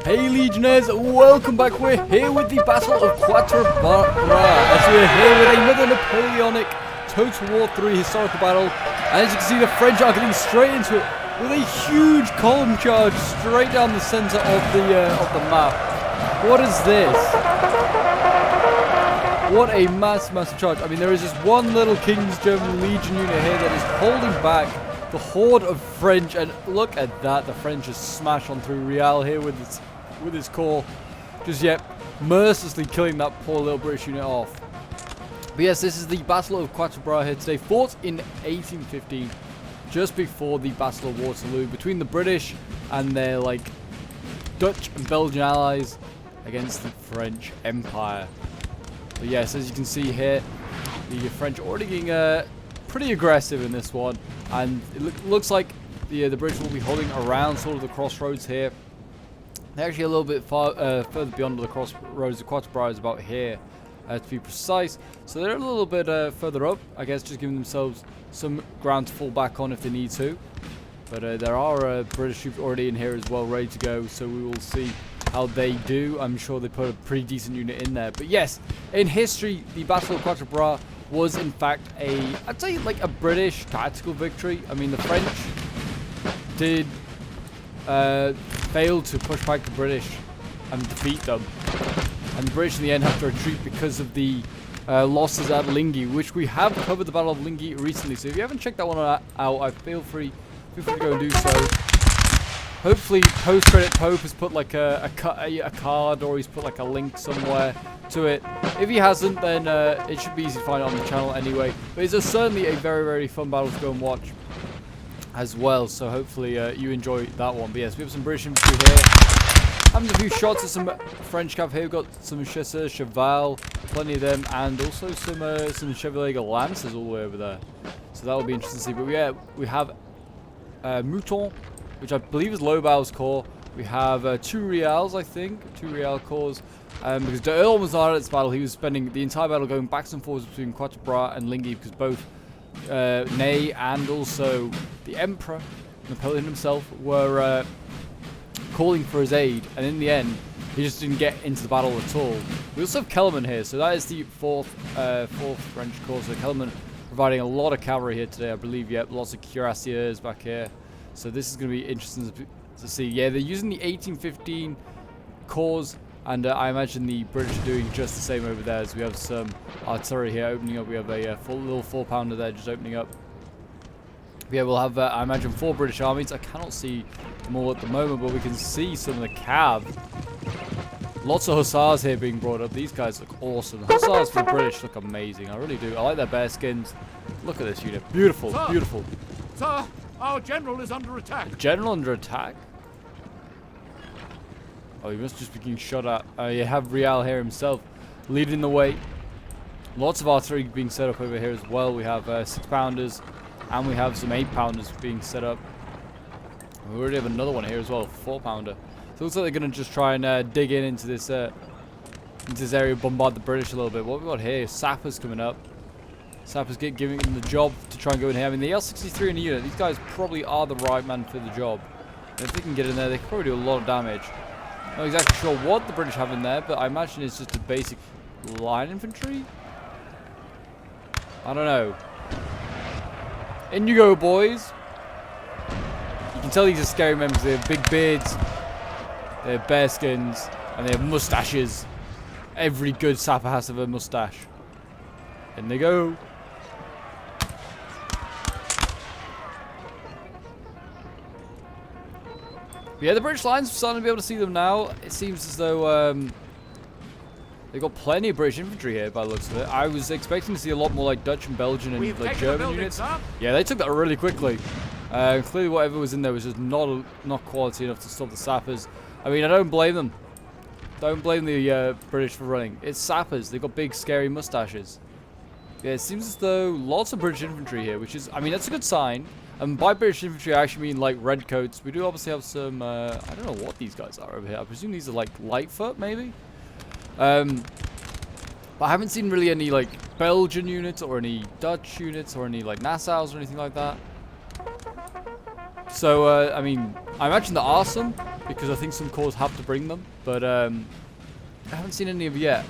Hey Legionnaires, welcome back. We're here with the Battle of Quatre, as we're here with another Napoleonic Total War 3 historical battle. And as you can see, the French are getting straight into it with a huge column charge straight down the center of the map. What is this? What a massive charge. I mean, there is just one little King's German Legion unit here that is holding back the horde of French, and look at that. The French just smash on through Real here with his core, just yet mercilessly killing that poor little British unit off. But yes, this is the Battle of Quatre here today, fought in 1815, just before the Battle of Waterloo, between the British and their Dutch and Belgian allies against the French Empire. But yes, as you can see here, the French already getting pretty aggressive in this one, and it looks like the British will be holding around sort of the crossroads here. They're actually a little bit further beyond the crossroads. The Quatre is about here, to be precise. So they're a little bit further up, I guess, just giving themselves some ground to fall back on if they need to. But there are British troops already in here as well, ready to go. So we will see how they do. I'm sure they put a pretty decent unit in there. But yes, in history, the Battle of Quatre was in fact I'd say like a British tactical victory. I mean, the French did fail to push back the British and defeat them, and the British in the end have to retreat because of the losses at Ligny, which we have covered the Battle of Ligny recently. So if you haven't checked that one out, I feel free to go and do so. Hopefully, post-credit Pope has put like a card, or he's put like a link somewhere to it. If he hasn't, then it should be easy to find it on the channel anyway. But it's certainly a very fun battle to go and watch as well. So hopefully you enjoy that one. But yes, we have some British infantry here, having a few shots at some French cav here. We've got some chasseurs, cheval, plenty of them, and also some Chevalier Lancers all the way over there. So that will be interesting to see. But yeah, we have Mouton, which I believe is Lobau's corps. We have 2 Reals, I think, 2 Real corps. Because the Earl was not at this battle. He was spending the entire battle going backs and forwards between Quatre and Ligny, because both Ney and also the Emperor, Napoleon himself, were calling for his aid. And in the end, he just didn't get into the battle at all. We also have Kellerman here. So that is the fourth French corps. So Kellerman providing a lot of cavalry here today, I believe. Yep, lots of cuirassiers back here. So this is going to be interesting to see. Yeah, they're using the 1815 corps, and I imagine the British are doing just the same over there, as we have some artillery here opening up. We have a little 4-pounder there just opening up. Yeah, we'll have, I imagine, 4 British armies. I cannot see them all at the moment, but we can see some of the cav. Lots of hussars here being brought up. These guys look awesome. The hussars for the British look amazing. I really do. I like their bear skins. Look at this unit. Beautiful, beautiful. Sir, our general is under attack. General under attack? Oh, he must just be getting shot at. You have Real here himself leading the way. Lots of artillery being set up over here as well. We have 6-pounders, and we have some 8-pounders being set up. We already have another one here as well, 4-pounder. So it looks like they're going to just try and dig into this area, bombard the British a little bit. What we got here? Sappers coming up. Sappers giving them the job to try and go in here. I mean, the L63 in the unit, these guys probably are the right man for the job. And if they can get in there, they can probably do a lot of damage. Not exactly sure what the British have in there, but I imagine it's just a basic line infantry? I don't know. In you go, boys. You can tell these are scary members. They have big beards, they have bear skins, and they have mustaches. Every good sapper has to have a mustache. In they go. But yeah, the British lines are starting to be able to see them now. It seems as though they've got plenty of British infantry here by the looks of it. I was expecting to see a lot more like Dutch and Belgian and like German units. Yeah, they took that really quickly. Clearly whatever was in there was just not quality enough to stop the sappers. I mean, I don't blame them. Don't blame the British for running. It's sappers. They've got big scary mustaches. Yeah, it seems as though lots of British infantry here, which is, I mean, that's a good sign. And by British infantry, I actually mean like redcoats. We do obviously have some, I don't know what these guys are over here. I presume these are like Lightfoot, maybe? But I haven't seen really any like Belgian units or any Dutch units or any like Nassaus or anything like that. So, I mean, I imagine there are some, because I think some corps have to bring them, but I haven't seen any of yet.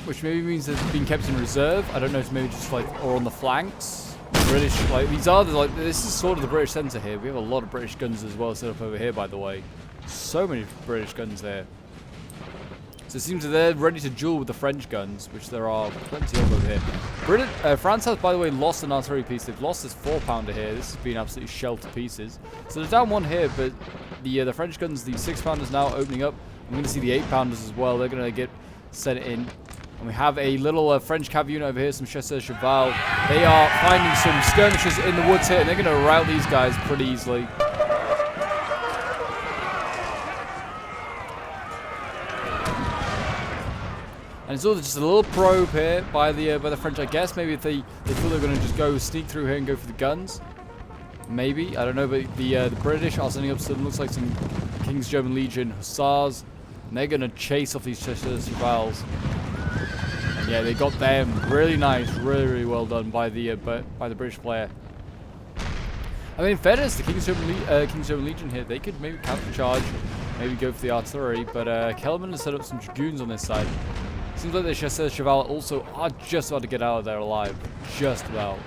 Which maybe means they've been kept in reserve. I don't know if maybe just like, or on the flanks. British, like, these are the, like, this is sort of the British centre here. We have a lot of British guns as well set up over here, by the way. So many British guns there. So it seems that they're ready to duel with the French guns, which there are plenty of over here. France has, by the way, lost an artillery piece. They've lost this 4-pounder here. This has been absolutely shelled to pieces. So they're down one here, but the French guns, the 6-pounders now opening up. I'm going to see the 8-pounders as well. They're going to get sent in. And we have a little French cav unit over here, some chasseurs cheval. They are finding some skirmishes in the woods here, and they're going to rout these guys pretty easily. And it's all just a little probe here by the French, I guess. Maybe if they thought they were going to just go sneak through here and go for the guns. Maybe, I don't know, but the British are sending up some, looks like some King's German Legion hussars. And they're going to chase off these chasseurs chevals. Yeah, they got them. Really nice, really well done by the British player. I mean, in fairness, the King's German Legion here, they could maybe countercharge, maybe go for the artillery, but Kellerman has set up some dragoons on this side. Seems like the chasseurs cheval also are just about to get out of there alive, just about.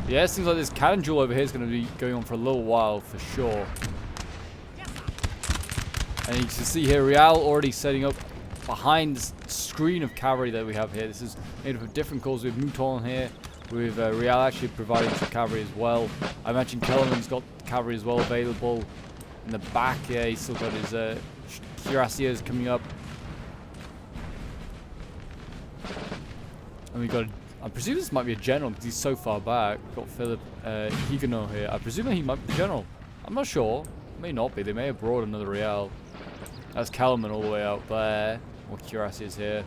Yeah, it seems like this cannon duel over here is going to be going on for a little while for sure. And you can see here, Real already setting up behind this screen of cavalry that we have here. This is made up of different corps. We have Mouton here, with Real actually providing some cavalry as well. I imagine Kellerman's got cavalry as well available. In the back, yeah, he's still got his cuirassiers coming up. And we got, I presume this might be a general because he's so far back. We've got Philip Huguenot here. I presume he might be the general. I'm not sure. May not be. They may have brought another Real. That's Kellerman all the way out there. More cuirassiers here.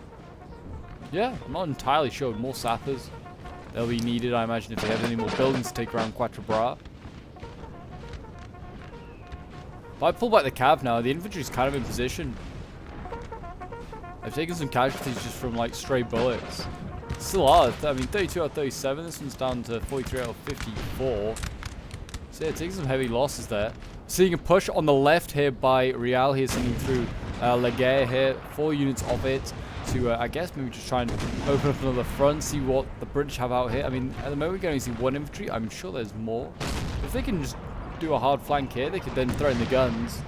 Yeah, I'm not entirely sure. More sappers. They'll be needed, I imagine, if they have any more buildings to take around Quatre. If I pull back the cav now, the infantry's kind of in position. I've taken some casualties just from, like, stray bullets. Still are. I mean, 32 out of 37. This one's down to 43 out of 54. So yeah, taking some heavy losses there. Seeing a push on the left here by Real here, sending through Leguer here. 4 units of it to, I guess, maybe just try and open up another front, see what the British have out here. I mean, at the moment we can only see 1 infantry. I'm sure there's more. If they can just do a hard flank here, they could then throw in the guns.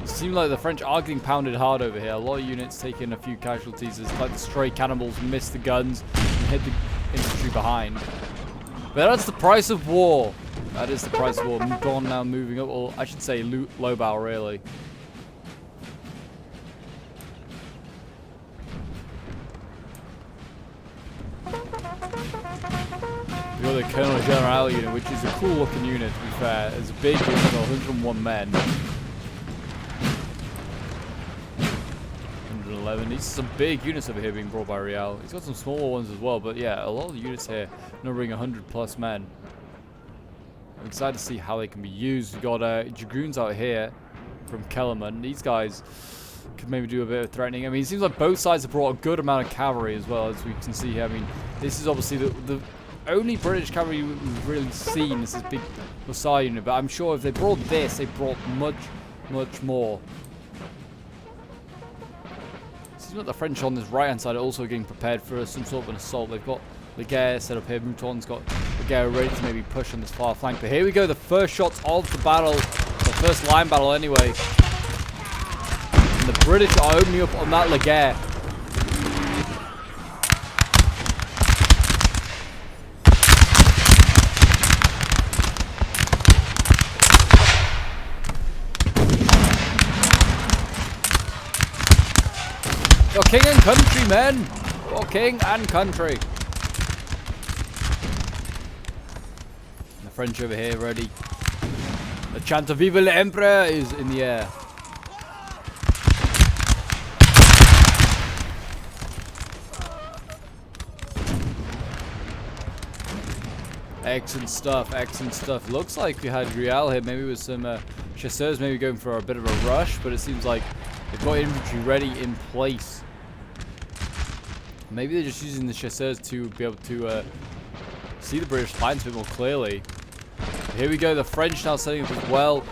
Seems like the French are getting pounded hard over here. A lot of units taking a few casualties as like the stray cannonballs miss the guns and hit the infantry behind. But that's the price of war. That is the price of war. Mouton now moving up, or I should say Lobau really. We got the Colonel General unit, which is a cool looking unit to be fair. It's a big unit, 101 men. 111. These are some big units over here being brought by Real. He's got some smaller ones as well, but yeah, a lot of the units here numbering 100 plus men. I'm excited to see how they can be used. We've got dragoons out here from Kellerman. These guys could maybe do a bit of threatening. I mean, it seems like both sides have brought a good amount of cavalry as well, as we can see here. I mean, this is obviously the only British cavalry we've really seen. This is big hussar unit, but I'm sure if they brought this, they brought much more. Seems like the French on this right-hand side are also getting prepared for some sort of an assault. They've got Leguer set up here. Mouton's got Leguer ready to maybe push on this far flank. But here we go, the first shots of the battle. The first line battle anyway. And the British are opening up on that Leguer. For king and country, men! For king and country! And the French over here ready. The chant of Vive l'Empereur is in the air. Excellent stuff, excellent stuff. Looks like we had Real here, maybe with some chasseurs maybe going for a bit of a rush, but it seems like they've got infantry ready in place. Maybe they're just using the chasseurs to be able to see the British lines a bit more clearly. Here we go, the French now setting up as well.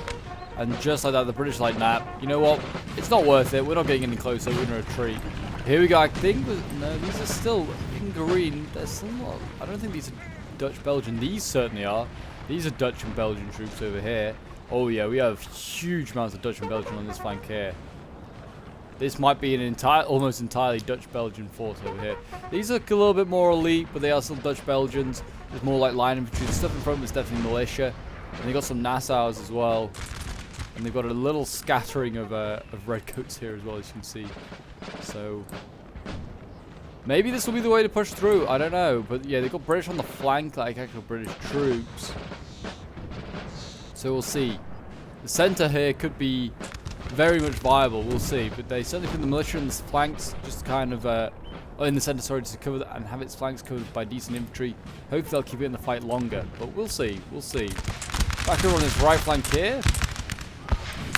And just like that, the British are like, nah, you know what? It's not worth it. We're not getting any closer. We're going to retreat. Here we go. I think, no, these are still in green. There's still not, I don't think these are Dutch-Belgian. These certainly are. These are Dutch and Belgian troops over here. Oh yeah, we have huge amounts of Dutch and Belgian on this flank here. This might be an almost entirely Dutch-Belgian force over here. These look a little bit more elite, but they are still Dutch-Belgians. There's more like line infantry. The stuff in front was definitely militia. And they got some Nassaus as well. And they've got a little scattering of redcoats here as well, as you can see. So maybe this will be the way to push through. I don't know. But yeah, they've got British on the flank, like actual British troops. So we'll see. The centre here could be very much viable, we'll see, but they certainly put the militia in the flanks, just kind of, in the centre, sorry, just to cover that and have its flanks covered by decent infantry. Hopefully they'll keep it in the fight longer, but we'll see, we'll see. Back over on this right flank here.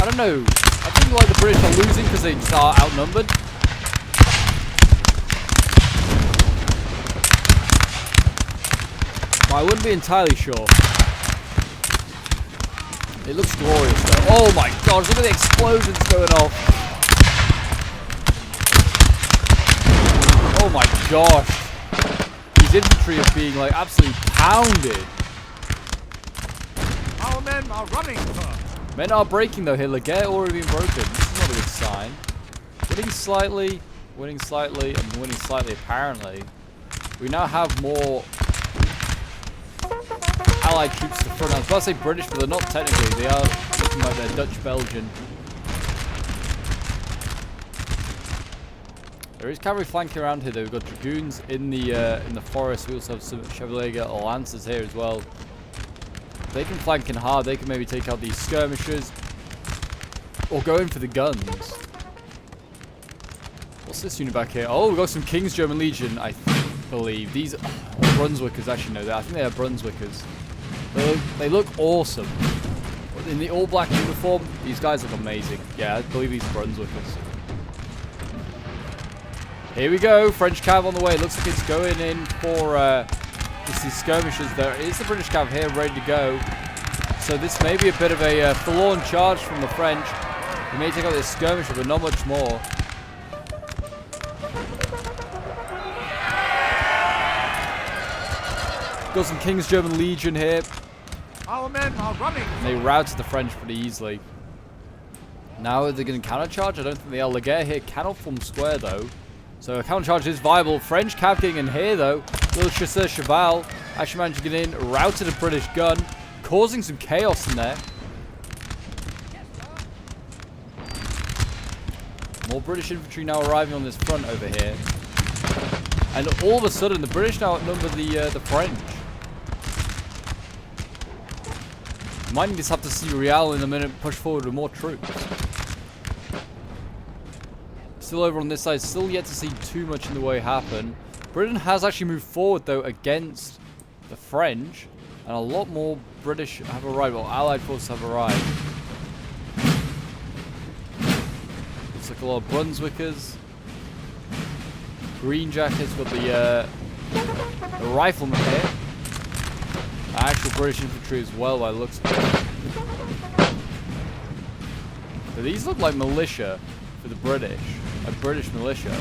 I don't know, I think like the British are losing because they just are outnumbered. But I wouldn't be entirely sure. It looks glorious though. Oh my gosh, look at the explosions going off. Oh my gosh. These infantry are being like absolutely pounded. Our men are running, sir. Men are breaking though here. Laguerre already been broken. This is not a good sign. Winning slightly, and winning slightly apparently. We now have more Allied troops to the front. I was about to say British, but they're not technically. They are looking like they're Dutch-Belgian. There is cavalry flanking around here though. We've got dragoons in the forest. We also have some Chevalier lancers here as well. They can flank in hard. They can maybe take out these skirmishes or go in for the guns. What's this unit back here? Oh, we've got some King's German Legion, I believe. These are Brunswickers. Actually, no, I think they are Brunswickers. They look awesome. In the all-black uniform, these guys look amazing. Yeah, I believe these are Brunswickers. Here we go. French cav on the way. Looks like it's going in for these skirmishes. There is the British cav here ready to go. So this may be a bit of a forlorn charge from the French. We may take out this skirmisher, but not much more. Got some King's German Legion here. Our men are running. And they routed the French pretty easily. Now are they going to countercharge? I don't think they are. Laguerre here cannot form square though. So a countercharge is viable. French cav getting in here though. Little chasseur cheval actually managed to get in, routed a British gun, causing some chaos in there. More British infantry now arriving on this front over here. And all of a sudden the British now outnumber the French. Might just have to see Real in a minute push forward with more troops. Still over on this side, still yet to see too much in the way happen. Britain has actually moved forward though against the French, and a lot more British have arrived, or Allied forces have arrived. Looks like a lot of Brunswickers. Green jackets with the riflemen here. Actual British infantry as well by the looks of it. So these look like militia for the British. A British militia.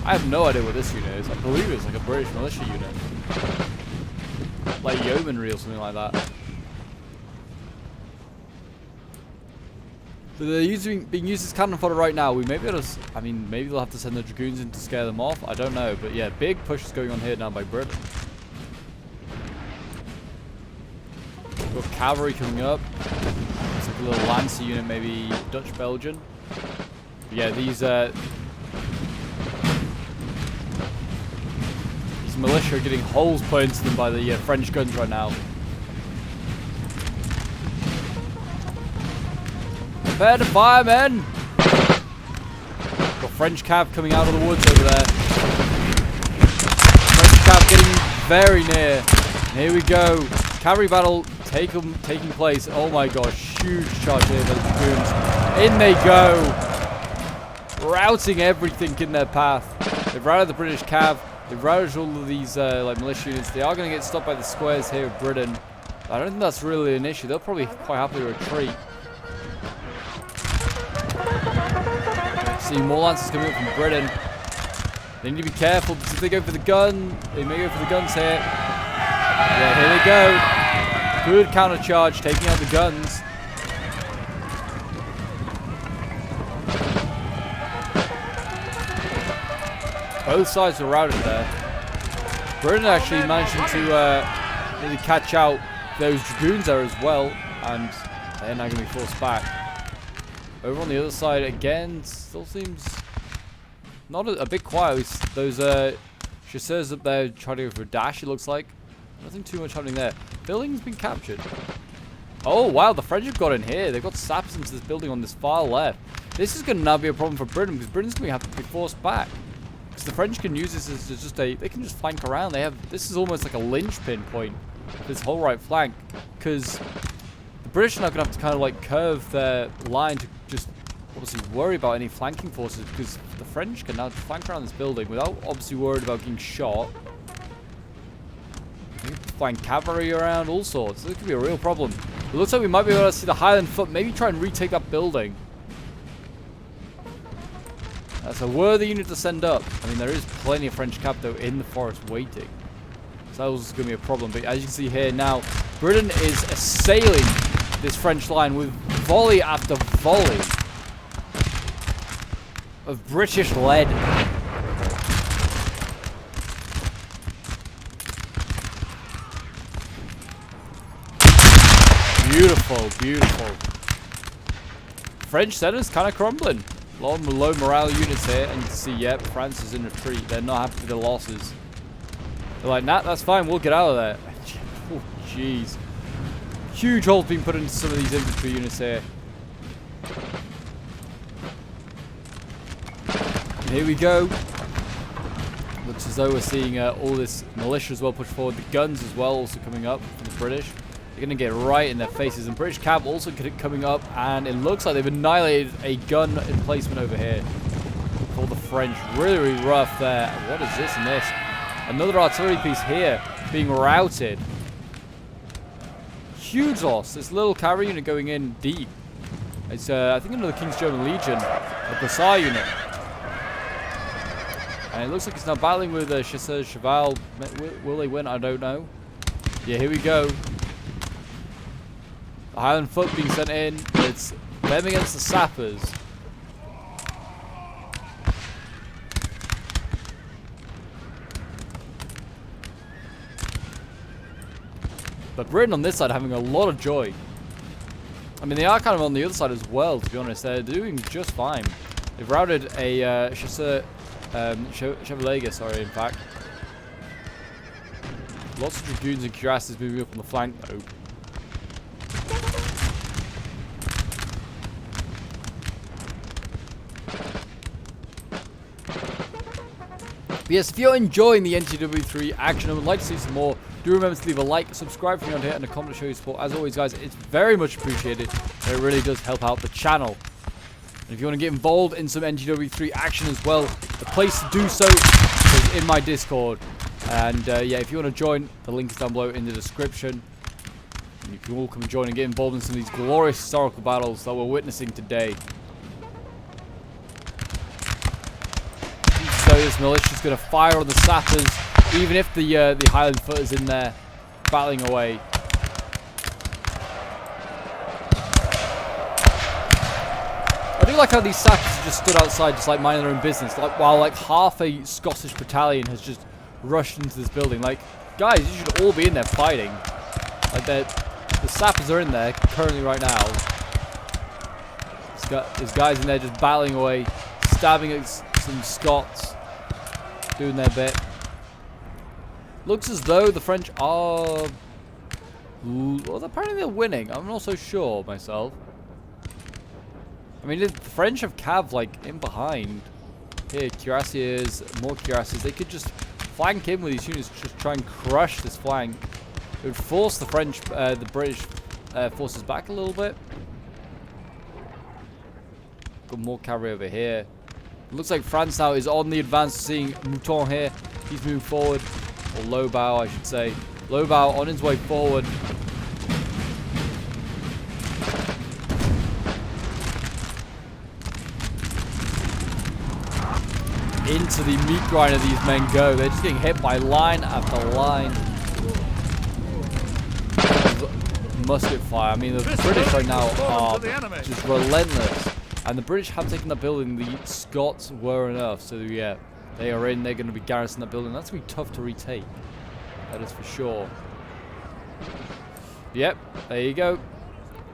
I have no idea what this unit is. I believe it's like a British militia unit. Like yeomanry or something like that. So they're being used as cannon fodder right now. We may be able to, I mean, maybe they'll have to send the dragoons in to scare them off. I don't know. But yeah, big push is going on here now by Britain. We've got cavalry coming up. It's like a little lancer unit, maybe Dutch-Belgian. Yeah, these militia are getting holes put into them by the French guns right now. Prepare to fire, men! Got French cav coming out of the woods over there. French cav getting very near. And here we go. Cavalry battle taking place. Oh my gosh, huge charge here by the dragoons. In they go. routing everything in their path. They've routed the British cav. They've routed all of these like militia units. They are going to get stopped by the squares here of Britain. I don't think that's really an issue. They'll probably quite happily retreat. See more lancers coming up from Britain. They need to be careful because if they go for the gun, they may go for the guns here. Yeah, here they go. Good counter charge, taking out the guns. Both sides were routed there. Britain actually managing to really catch out those dragoons there as well, and they're now going to be forced back. Over on the other side again, still seems not a bit quiet. Those chasseurs up there trying to go for a dash, it looks like. Nothing too much happening there. Building's been captured. Oh wow, the French have got in here. They've got saps into this building on this far left. This is going to now be a problem for Britain because Britain's going to have to be forced back. Because the French can use this as just they can just flank around. This is almost like a linchpin point, this whole right flank. Because the British are now going to have to kind of like curve their line to just obviously worry about any flanking forces. Because the French can now flank around this building without obviously worried about getting shot. They can flank cavalry around, all sorts. This could be a real problem. It looks like we might be able to see the Highland Foot maybe try and retake that building. That's a worthy unit to send up. I mean, there is plenty of French cav though in the forest waiting. So that was going to be a problem. But as you can see here now, Britain is assailing this French line with volley after volley of British lead. Beautiful, beautiful. French center's kind of crumbling. Low morale units here, and you can see, yep, France is in retreat. They're not happy with the losses. They're like, nah, that's fine, we'll get out of there. Oh, jeez. Huge holes being put into some of these infantry units here. And here we go. Looks as though we're seeing all this militia as well push forward. The guns as well also coming up from the British. They're going to get right in their faces. And British cav also coming up. And it looks like they've annihilated a gun emplacement over here for the French. Really, really rough there. What is this and this? Another artillery piece here being routed. Huge loss. This little cavalry unit going in deep. It's, I think, another King's German Legion. A Hussar unit. And it looks like it's now battling with Chasseurs Cheval. Will they win? I don't know. Yeah, here we go. The Highland Foot being sent in. It's them against the sappers. But Britain on this side having a lot of joy. I mean, they are kind of on the other side as well, to be honest. They're doing just fine. They've routed a Chasseur Chevalier, sorry, in fact. Lots of dragoons and cuirasses moving up on the flank, though. But yes, if you're enjoying the NTW3 action and would like to see some more, do remember to leave a like, subscribe for me on here, and a comment to show your support. As always, guys, it's very much appreciated. It really does help out the channel. And if you want to get involved in some NTW3 action as well, the place to do so is in my Discord. And yeah, if you want to join, the link is down below in the description. And you can all come and join and get involved in some of these glorious historical battles that we're witnessing today. So this militia is going to fire on the sappers, even if the Highland Foot is in there battling away. I do like how these sappers just stood outside, just like minding their own business, like while like half a Scottish battalion has just rushed into this building. Like, guys, you should all be in there fighting. Like the sappers are in there currently right now. There's guys in there just battling away, stabbing at some Scots, doing their bit. Looks as though the French are... well, apparently they're winning. I'm not so sure myself. I mean, the French have cav, like, in behind. Here, cuirassiers, more cuirassiers. They could just flank in with these units, just try and crush this flank. It would force the British forces back a little bit. Got more cavalry over here. It looks like France now is on the advance, seeing Mouton here. He's moving forward. Or Lobau, I should say. Lobau on his way forward. Into the meat grinder these men go. They're just getting hit by line after line. Musket fire. I mean, the British right now are just relentless. And the British have taken that building. The Scots were enough. So, yeah, they are in. They're going to be garrisoning that building. That's going to be tough to retake. That is for sure. Yep, there you go.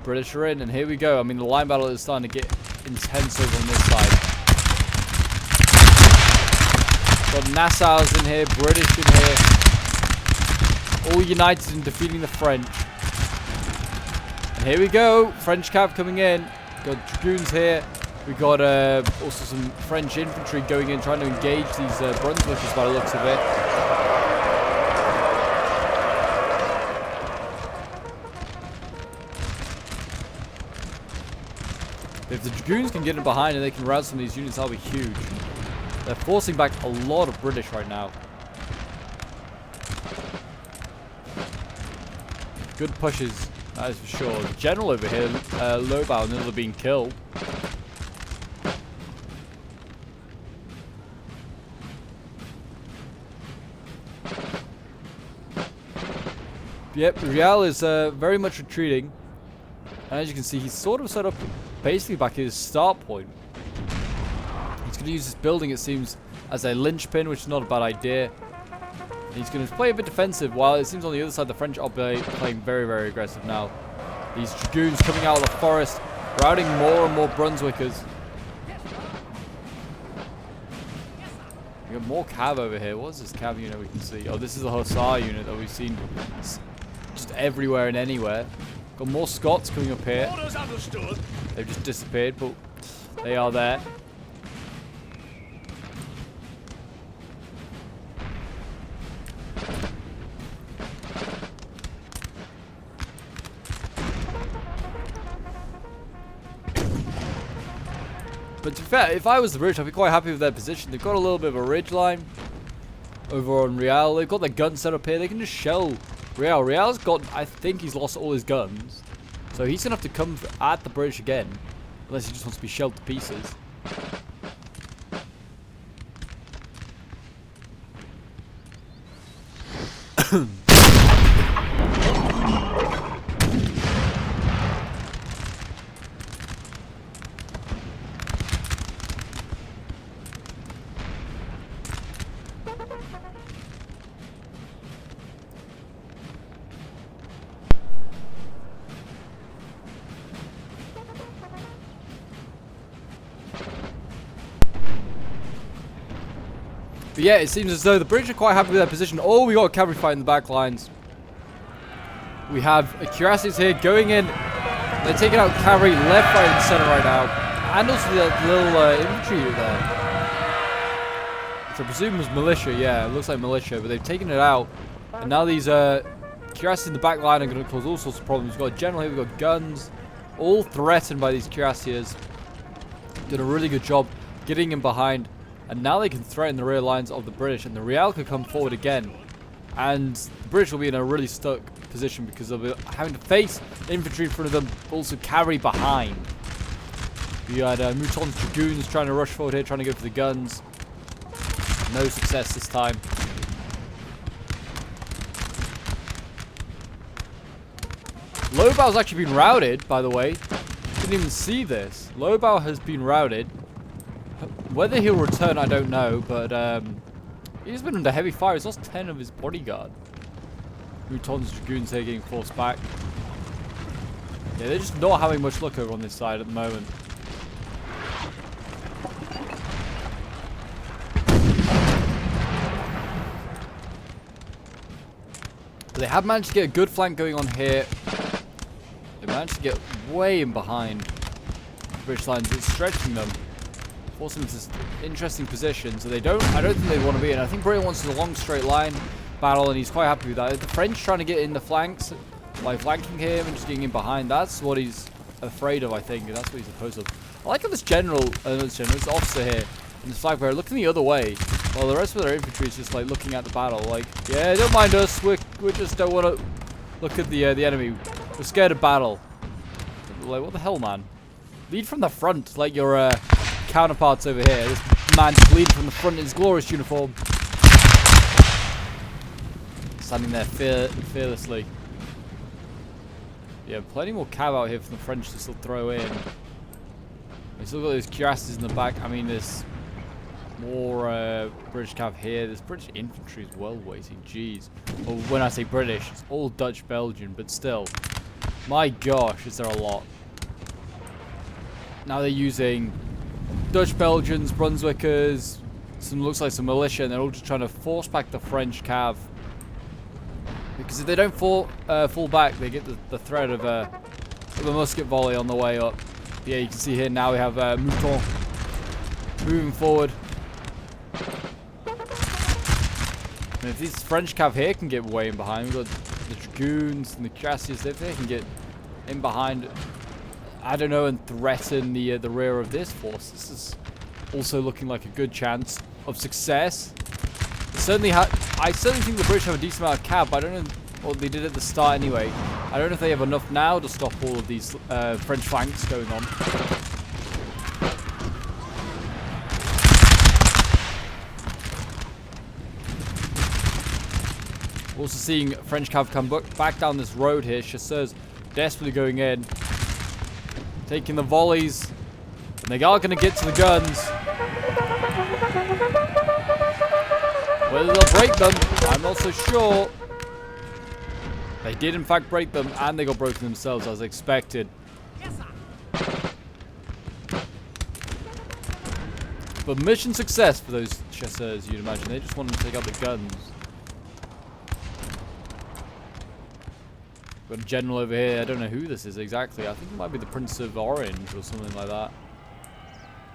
British are in. And here we go. I mean, the line battle is starting to get intense over on this side. Got Nassau's in here, British in here. All united in defeating the French. And here we go. French cav coming in. Got dragoons here. We got also some French infantry going in, trying to engage these Brunswickers by the looks of it. If the dragoons can get in behind and they can rout some of these units, that'll be huge. They're forcing back a lot of British right now. Good pushes, that is for sure. The general over here, Lobau, nearly being killed. Yep, Rial is very much retreating. And as you can see, he's sort of set up basically back at his start point. He's going to use this building, it seems, as a linchpin, which is not a bad idea. And he's going to play a bit defensive, while it seems on the other side the French are playing very, very aggressive now. These dragoons coming out of the forest, routing more and more Brunswickers. We got more cav over here. What is this cav unit we can see? Oh, this is the Hussar unit that we've seen just everywhere and anywhere. Got more Scots coming up here. They've just disappeared, but they are there. But to be fair, if I was the British, I'd be quite happy with their position. They've got a little bit of a ridge line over on Rial. They've got their guns set up here. They can just shell Rial. Rial's got, I think he's lost all his guns. So he's going to have to come at the British again. Unless he just wants to be shelled to pieces. But yeah, it seems as though the British are quite happy with their position. Oh, we got a cavalry fight in the back lines. We have cuirassiers here going in. They're taking out cavalry left, right, and center right now. And also the little infantry there. Which I presume was militia. Yeah, it looks like militia. But they've taken it out. And now these cuirassiers in the back line are going to cause all sorts of problems. We've got a general here. We've got guns. All threatened by these cuirassiers. Did a really good job getting in behind. And now they can threaten the rear lines of the British. And the Rial could come forward again. And the British will be in a really stuck position because they'll be having to face infantry in front of them, but also cavalry behind. We had Mouton's dragoons trying to rush forward here, trying to go for the guns. No success this time. Lobau's actually been routed, by the way. Didn't even see this. Lobau has been routed. Whether he'll return, I don't know, but he's been under heavy fire. He's lost 10 of his bodyguard. Mouton's dragoons here getting forced back. Yeah, they're just not having much luck over on this side at the moment. But they have managed to get a good flank going on here. They managed to get way in behind the British lines. It's stretching them. Forcing them into interesting positions. So I don't think they want to be in. I think Britain wants a long straight line battle, and he's quite happy with that. The French trying to get in the flanks by flanking him and just getting in behind. That's what he's afraid of, I think. And that's what he's opposed to. I like how this general, this officer here And this flag bearer looking the other way, while the rest of their infantry is just like looking at the battle, like, yeah, don't mind us. We just don't want to look at the enemy. We're scared of battle. Like, what the hell, man? Lead from the front, like your counterparts over here. This man's leading from the front in his glorious uniform, standing there fearlessly. Yeah, plenty more cav out here from the French to still throw in. We still got those cuirasses in the back. I mean, there's more British cav here. There's British infantry as well waiting. Jeez. Well, when I say British, it's all Dutch Belgian, but still. My gosh, is there a lot. Now they're using Dutch Belgians, Brunswickers, looks like some militia, and they're all just trying to force back the French cav. Because if they don't fall back, they get the threat of a musket volley on the way up. Yeah, you can see here now we have Mouton moving forward. And if these French cav here can get way in behind, we've got the dragoons and the cuirassiers. If they can get in behind, I don't know, and threaten the rear of this force, this is also looking like a good chance of success. I certainly think the British have a decent amount of cav, but I don't know, well, they did at the start anyway. I don't know if they have enough now to stop all of these French flanks going on. Also seeing French cav come back down this road here. Chasseurs desperately going in, taking the volleys, and they are going to get to the guns. Whether they'll break them, I'm not so sure. They did in fact break them, and they got broken themselves as expected. But mission success for those chasseurs, you'd imagine. They just wanted to take out the guns. Got a general over here. I don't know who this is exactly. I think it might be the Prince of Orange or something like that.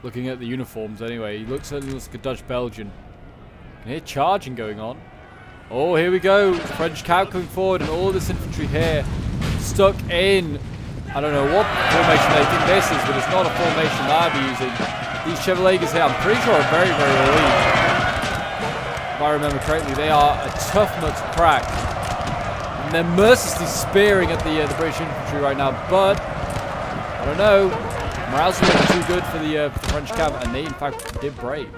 Looking at the uniforms anyway. He certainly looks like a Dutch Belgian. I can hear charging going on. Oh, here we go. French cav coming forward, and all this infantry here stuck in. I don't know what formation they think this is, but it's not a formation that I'd be using. These Chevaliers here, I'm pretty sure, are very, very elite. If I remember correctly, they are a tough nut to crack. And they're mercilessly spearing at the British infantry right now, but I don't know. Morale's not too good for the French cav, and they in fact did break.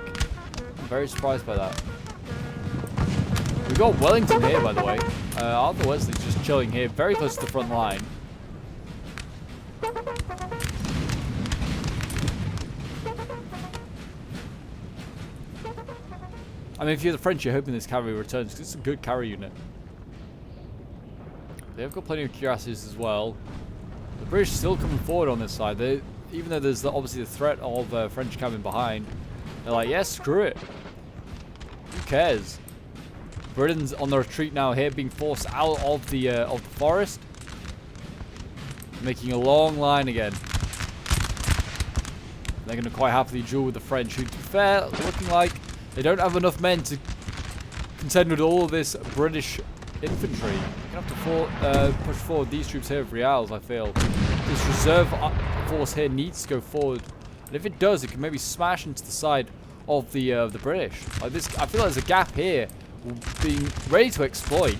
I'm very surprised by that. We've got Wellington here, by the way. Arthur Wesley's just chilling here, very close to the front line. I mean, if you're the French, you're hoping this cavalry returns, because it's a good cavalry unit. They've got plenty of cuirasses as well. The British still coming forward on this side. Even though there's obviously the threat of French coming behind, they're like, yeah, screw it. Who cares? Britain's on the retreat now here, being forced out of the forest. Making a long line again. They're going to quite happily duel with the French, who, to be fair, looking like they don't have enough men to contend with all of this British infantry. You're going to have to push forward these troops here of Reals, I feel. This reserve force here needs to go forward. And if it does, it can maybe smash into the side of the British. Like this, I feel like there's a gap here being ready to exploit.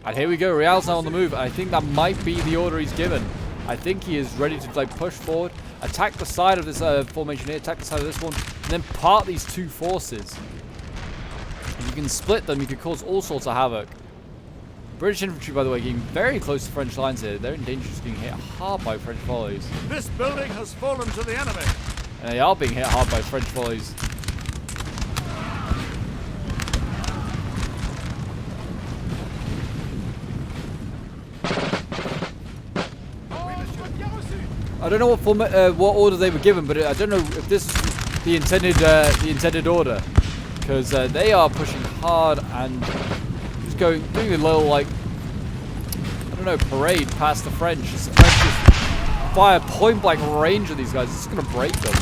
And here we go, Real's now on the move. I think that might be the order he's given. I think he is ready to like push forward, attack the side of this formation here, attack the side of this one, and then part these two forces. If you can split them, you can cause all sorts of havoc. British infantry, by the way, getting very close to French lines here. They're in danger of being hit hard by French volleys. This building has fallen to the enemy. And they are being hit hard by French volleys. I don't know what order they were given, but I don't know if this is the intended order, because they are pushing hard and just doing a little, like, I don't know, parade past the French. As the French just fire point blank range at these guys. It's going to break them.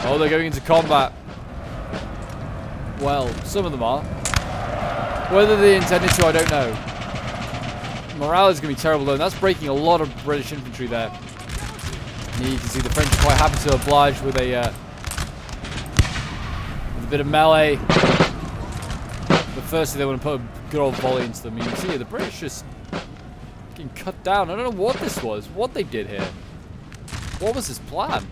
Oh, they're going into combat. Well, some of them are. Whether they intended to, I don't know. morale is going to be terrible though, and that's breaking a lot of British infantry there. And you can see the French are quite happy to oblige with a bit of melee. But firstly, they want to put a good old volley into them. You can see here, the British just getting cut down. I don't know what this was, what they did here. What was his plan?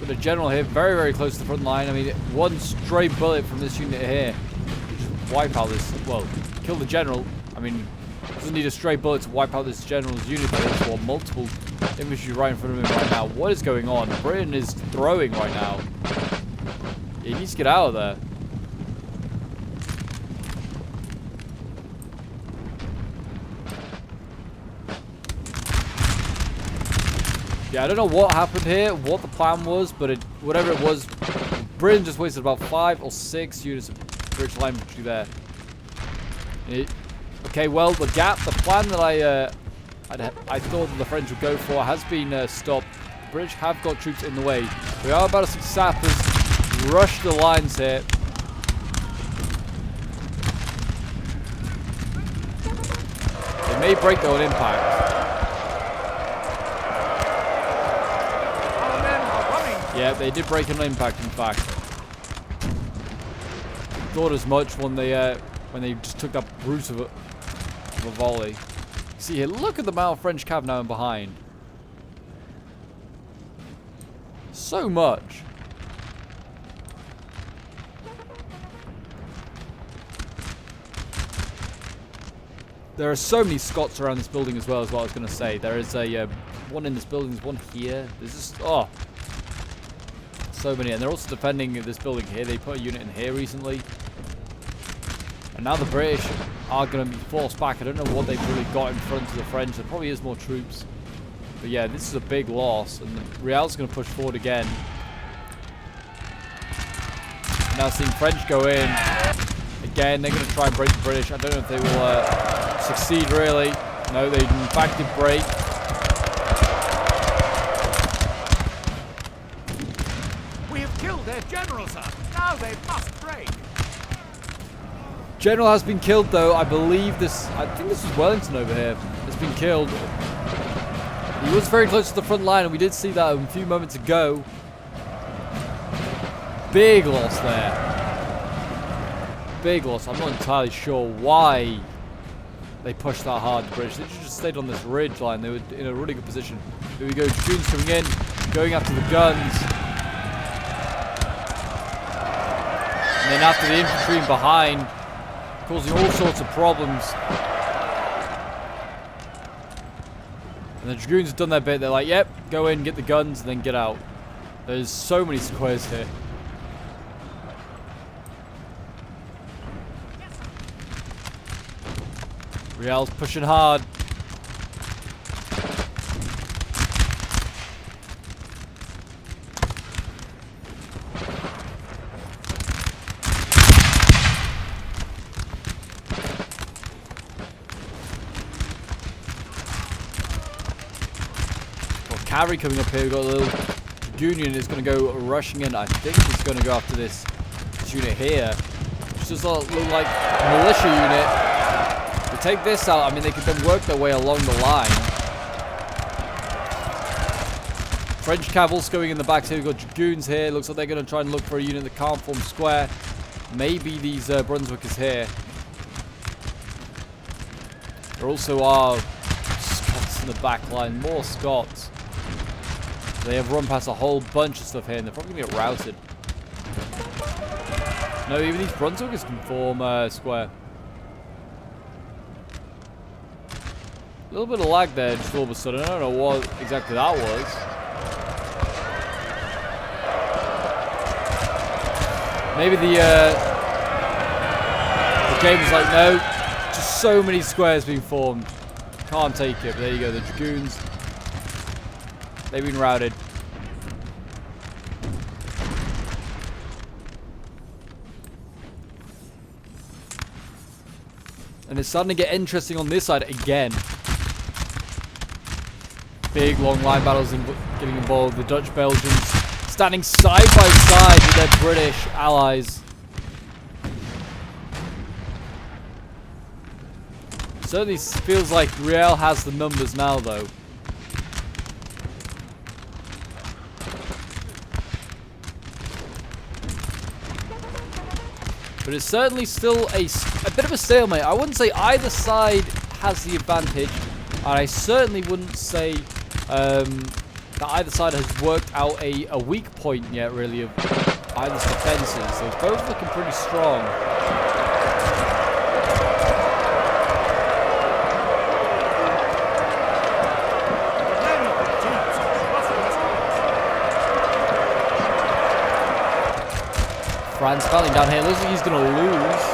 Got a general here, very, very close to the front line. I mean, one stray bullet from this unit here could just wipe out this, well, kill the general. I mean, doesn't need a stray bullet to wipe out this general's unit. There's well, multiple infantry right in front of him right now. What is going on? Britain is throwing right now. He needs to get out of there. Yeah, I don't know what happened here, what the plan was, but whatever it was, Britain just wasted about 5 or 6 units of British line infantry there. Okay, well, the plan that I thought that the French would go for has been stopped. The British have got troops in the way. We are about to see sappers rush the lines here. They may break their own impact. Yeah, they did break an impact, in fact. Thought as much when they just took that route of a volley. See here, look at the amount of French cav now in behind. So much. There are so many Scots around this building as well, is what I was going to say. There is a one in this building, there's one here. There's just, oh. So many, and they're also defending this building here. They put a unit in here recently, and now the British are going to be forced back. I don't know what they've really got in front of the French. There probably is more troops, but yeah, this is a big loss, and the Real's going to push forward again. Now seeing French go in again, they're going to try and break the British. I don't know if they will succeed really. No, they in fact did break. Their general, sir. Now they must break. General has been killed, though. I believe this. I think this is Wellington over here. Has been killed. He was very close to the front line, and we did see that a few moments ago. Big loss there. Big loss. I'm not entirely sure why they pushed that hard. The British. They just stayed on this ridge line. They were in a really good position. Here we go. Dragoons coming in, going after the guns. And then after the infantry in behind, causing all sorts of problems. And the Dragoons have done their bit. They're like, yep, go in, get the guns, and then get out. There's so many squares here. Real's pushing hard. Cavalry coming up here. We've got a little Dragoon unit is going to go rushing in. I think he's going to go after this unit here, which does look like a militia unit. To take this out, I mean, they could then work their way along the line. French caval's going in the back here. We've got Dragoons here. Looks like they're going to try and look for a unit that can't form square. Maybe these Brunswickers here. There also are Scots in the back line. More Scots. They have run past a whole bunch of stuff here, and they're probably going to get routed. No, even these Brunswickers can form square. A little bit of lag there just all of a sudden. I don't know what exactly that was. Maybe the game was like, no, just so many squares being formed. Can't take it, but there you go, the Dragoons. They've been routed. And it's starting to get interesting on this side again. Big long line battles getting involved. The Dutch Belgians standing side by side with their British allies. Certainly feels like Riel has the numbers now, though. But it's certainly still a bit of a stalemate. I wouldn't say either side has the advantage. And I certainly wouldn't say that either side has worked out a weak point yet, really, of either's defenses. They're both looking pretty strong. Franz battling down here. Looks like he's going to lose.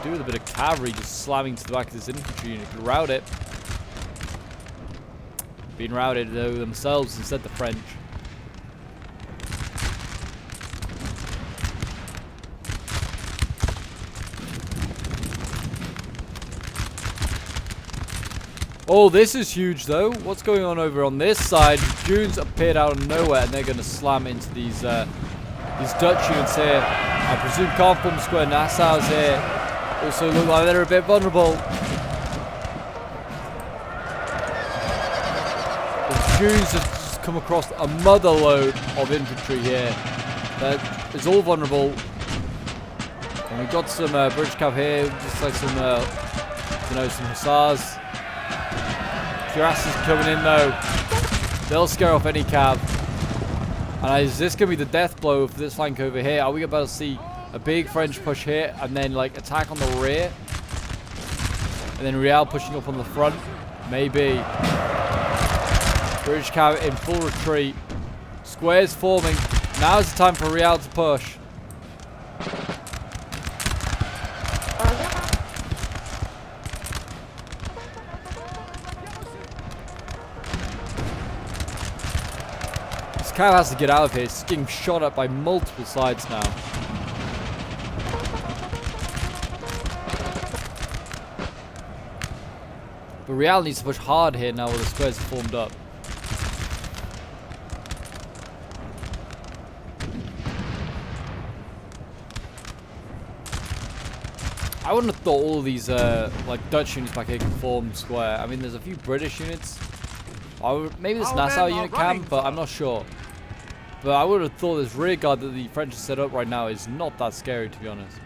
Do with a bit of cavalry just slamming to the back of this infantry unit. Could rout it. Being routed though themselves instead the French. Oh, this is huge though. What's going on over on this side? Dunes appeared out of nowhere and they're going to slam into these Dutch units here. I presume can't form square. Nassau's here. Also look like they're a bit vulnerable. The Jews have just come across a mother load of infantry here. That is all vulnerable. And we've got some British cav here, just like some, some hussars. Cuirasses coming in though. They'll scare off any cav. And is this going to be the death blow for this flank over here? Are we about to see a big French push here and then like attack on the rear? And then Riel pushing up on the front? Maybe. British cav in full retreat. Squares forming. Now's the time for Riel to push. Cav has to get out of here. It's getting shot at by multiple sides now. But Riel needs to push hard here now where the squares are formed up. I wouldn't have thought all of these like Dutch units back here can form square. I mean, there's a few British units. Maybe this Nassau unit can, but I'm not sure. But I would have thought this rear guard that the French have set up right now is not that scary, to be honest.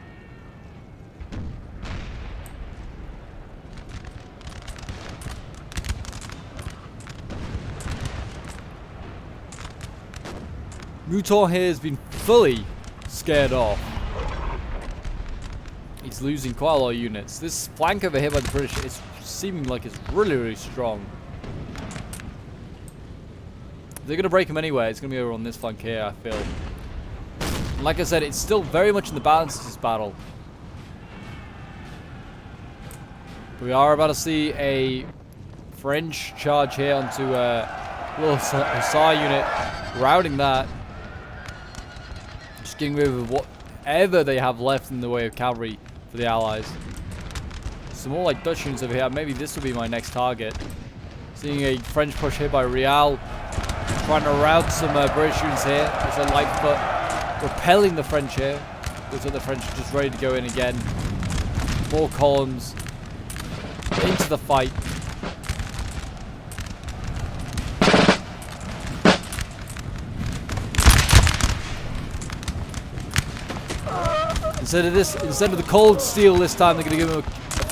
Mouton here has been fully scared off. He's losing quite a lot of units. This flank over here by the British is seeming like it's really, really strong. They're going to break him anyway. It's going to be over on this flank here, I feel. And like I said, it's still very much in the balance of this battle. But we are about to see a French charge here onto a little Hussar unit. Routing that. Just getting rid of whatever they have left in the way of cavalry for the Allies. Some more like Dutch units over here. Maybe this will be my next target. Seeing a French push here by Riel. Trying to rout some British units here. There's a light foot repelling the French here. Looks like the French are just ready to go in again. More columns into the fight. Instead of the cold steel this time, they're going to give him a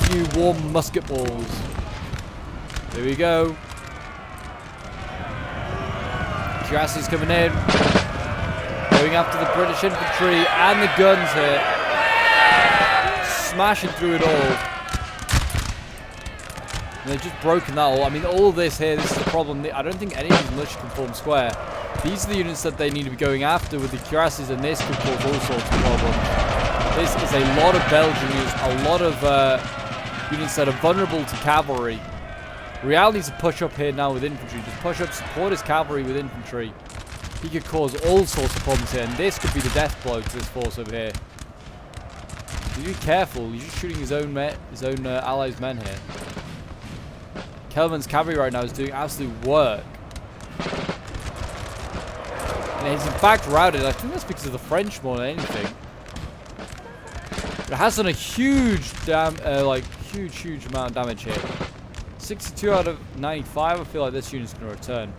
few warm musket balls. Here we go. Cuirasses coming in. Going after the British infantry and the guns here. Smashing through it all. And they've just broken that all. I mean, all of this here, this is the problem. I don't think any of these militias can form square. These are the units that they need to be going after with the cuirasses, and this could cause all sorts of problems. This is a lot of Belgian units, a lot of units that are vulnerable to cavalry. Riel needs to push up here now with infantry. Just push up, support his cavalry with infantry. He could cause all sorts of problems here, and this could be the death blow to this force over here. You be careful. He's just shooting his own allies' men here. Kelman's cavalry right now is doing absolute work. And he's in fact routed. I think that's because of the French more than anything. It has done a huge huge amount of damage here. 62 out of 95. I feel like this unit's going to return.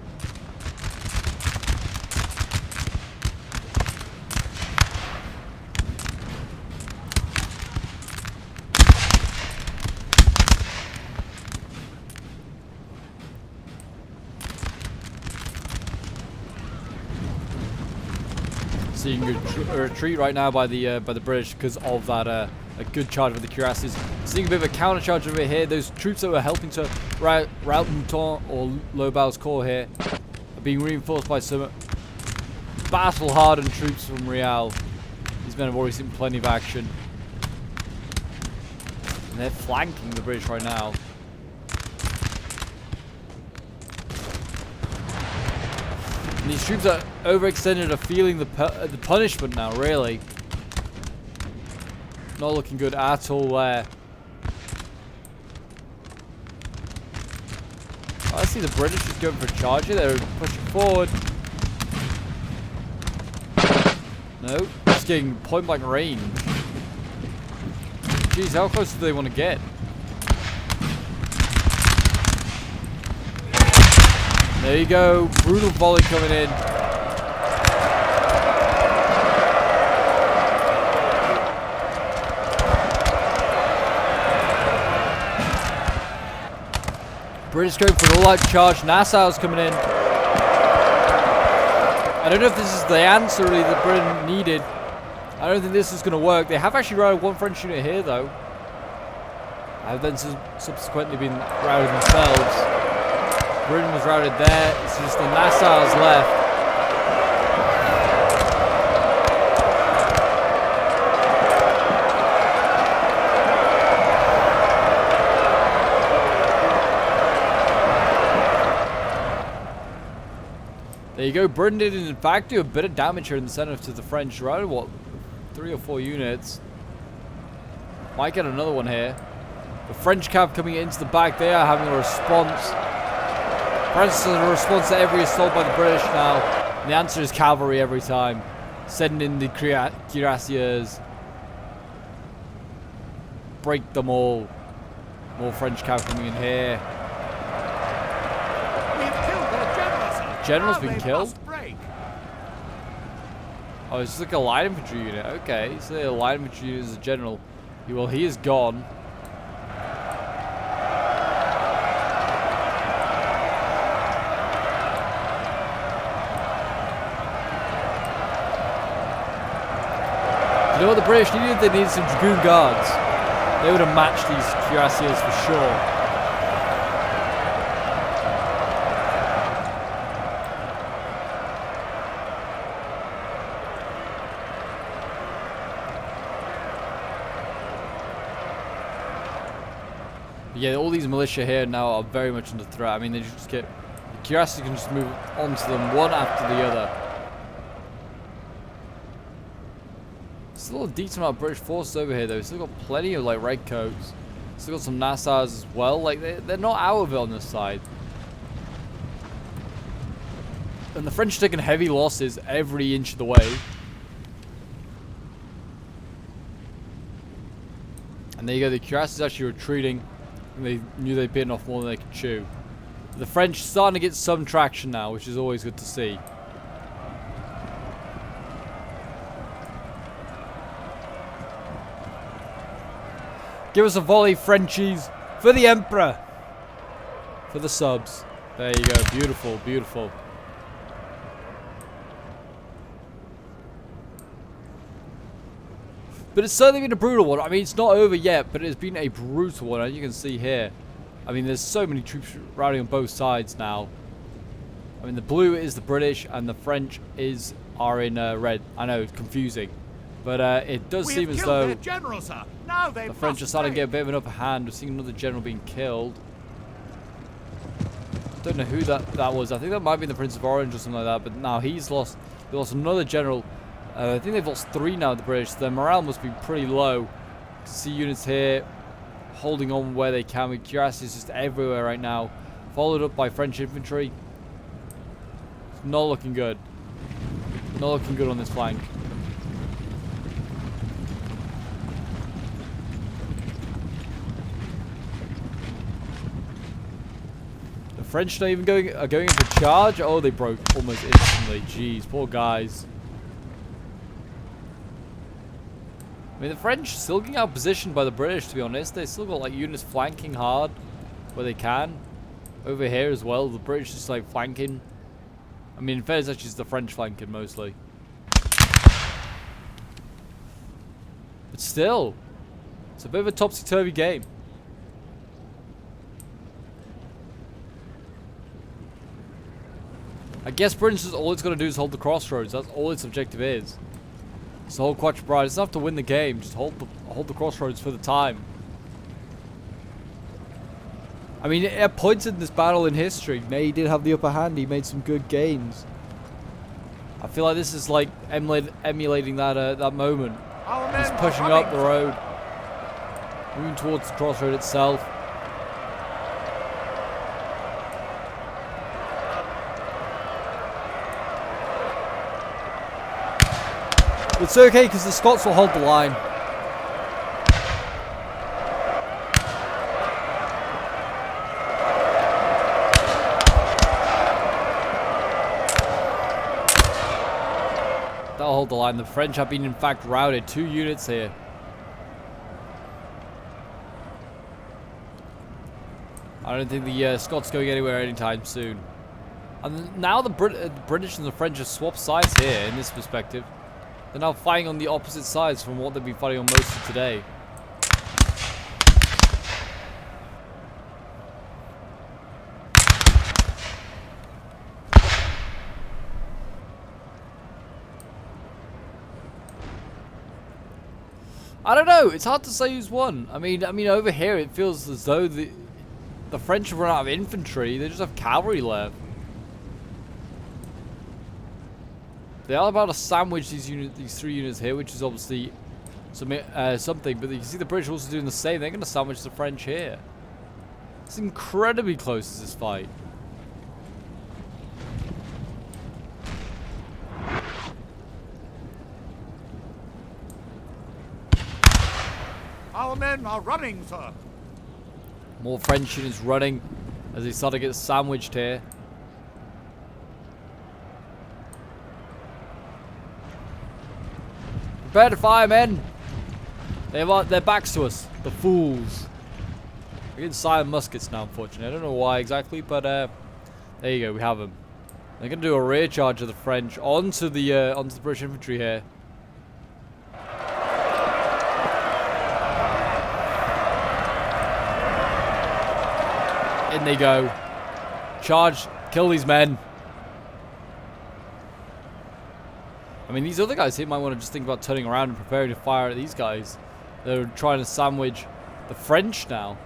Seeing a retreat right now by the British because of that a good charge with the cuirasses. Seeing a bit of a counter charge over here. Those troops that were helping to rout Mouton or Lobau's corps here are being reinforced by some battle-hardened troops from Real. These men have already seen plenty of action, and they're flanking the British right now. And these troops are overextended, are feeling the punishment now, really. Not looking good at all there. I see the British just going for a charge here. They're pushing forward. No, just getting point blank range. Jeez, how close do they want to get? There you go, brutal volley coming in. British going for an all-out charge. Nassau's coming in. I don't know if this is the answer really that Britain needed. I don't think this is going to work. They have actually routed one French unit here, though. Have then subsequently been routed themselves. Britain was routed there. It's just the Nassau's left. There you go. Britain did in fact do a bit of damage here in the center to the French. Routed what? 3 or 4 units. Might get another one here. The French cav coming into the back. They are having a response. France has a response to every assault by the British now. And the answer is cavalry every time. Send in the cuirassiers. Break them all. More French cav coming in here. We've killed their general, sir. General's Now been they killed? must break. Oh, it's just like a light infantry unit. Okay, so a light infantry unit is a general. Well, he is gone. You know what the British needed? They needed some Dragoon Guards. They would have matched these cuirassiers for sure. But yeah, all these militia here now are very much under threat. I mean, they just get... The cuirassiers can just move onto them one after the other. Still a decent amount of British forces over here, though. Still got plenty of like redcoats. Still got some Nassau's as well. Like they're not out of it on this side. And the French are taking heavy losses every inch of the way. And there you go. The cuirassiers actually retreating. And they knew they'd bitten off more than they could chew. The French starting to get some traction now, which is always good to see. Give us a volley, Frenchies, for the Emperor. For the subs. There you go. Beautiful, beautiful. But it's certainly been a brutal one. I mean, it's not over yet, but it's been a brutal one, as you can see here. I mean, there's so many troops routing on both sides now. I mean, the blue is the British, and the French are in red. I know, it's confusing. But it does seem as though general, sir. Now they the French are starting to get a bit of an upper hand. We're seeing another general being killed. Don't know who that was. I think that might be the Prince of Orange or something like that. But now he's lost. They lost another general. I think they've lost 3 now, the British. Their morale must be pretty low. You can see units here holding on where they can. With cuirassiers just everywhere right now. Followed up by French infantry. It's not looking good. Not looking good on this flank. French not even going in for charge. Oh, they broke almost instantly. Jeez, poor guys. I mean, the French still getting outpositioned by the British, to be honest. They still got like units flanking hard where they can. Over here as well, the British just like flanking. I mean, in fairness, actually, it's the French flanking mostly. But still, it's a bit of a topsy-turvy game. I guess Britain's all it's got to do is hold the crossroads. That's all its objective is. So hold Quatre. It's not enough to win the game. Just hold the crossroads for the time. I mean, at points in this battle in history, Ney did have the upper hand. He made some good gains. I feel like this is like emulating that moment. He's pushing up the road, moving towards the crossroad itself. It's okay because the Scots will hold the line. That'll hold the line. The French have been in fact routed. 2 units here. I don't think the Scots going anywhere anytime soon. And now the British and the French have swapped sides here in this perspective. They're now fighting on the opposite sides from what they've been fighting on most of today. I don't know. It's hard to say who's won. I mean, over here it feels as though the French have run out of infantry. They just have cavalry left. They are about to sandwich these 3 units here, which is obviously something. But you can see the British also doing the same. They're going to sandwich the French here. It's incredibly close to this fight. Our men are running, sir. More French units running as they start to get sandwiched here. Prepare to fire, men! They have their backs to us. The fools. We're getting silent muskets now, unfortunately. I don't know why exactly, but there you go. We have them. They're going to do a rear charge of the French onto the British infantry here. In they go. Charge. Kill these men. I mean, these other guys here might want to just think about turning around and preparing to fire at these guys. They're trying to sandwich the French now.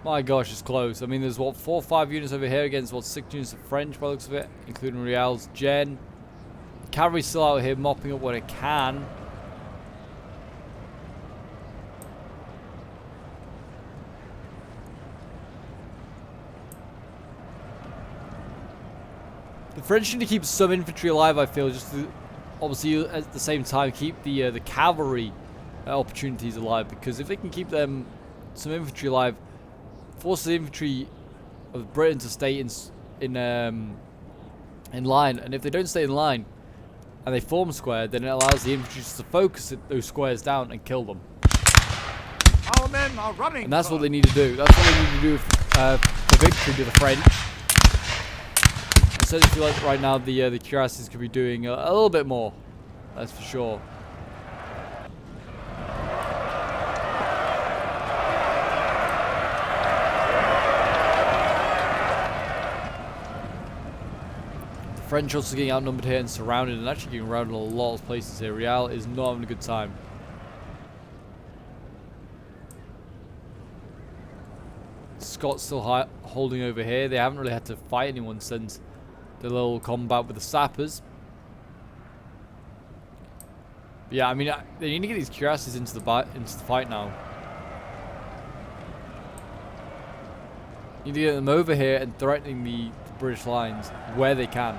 My gosh, it's close. I mean, there's what, 4 or 5 units over here against what, 6 units of French by the looks of it, including Rial's Gen. Cavalry's still out here mopping up what it can. The French need to keep some infantry alive, I feel, just to obviously at the same time keep the cavalry opportunities alive, because if they can keep some infantry alive, force the infantry of Britain to stay in line, and if they don't stay in line and they form square, then it allows the infantry to focus those squares down and kill them. Our men are running, and that's sir. what they need to do. That's what they need to do for victory to the French. I certainly feel like right now the cuirasses could be doing a little bit more. That's for sure. The French also getting outnumbered here and surrounded, and actually getting around in a lot of places here. Rial is not having a good time. Scots still holding over here. They haven't really had to fight anyone since the little combat with the sappers. But yeah, I mean, they need to get these cuirasses into the fight now. You need to get them over here and threatening the British lines where they can.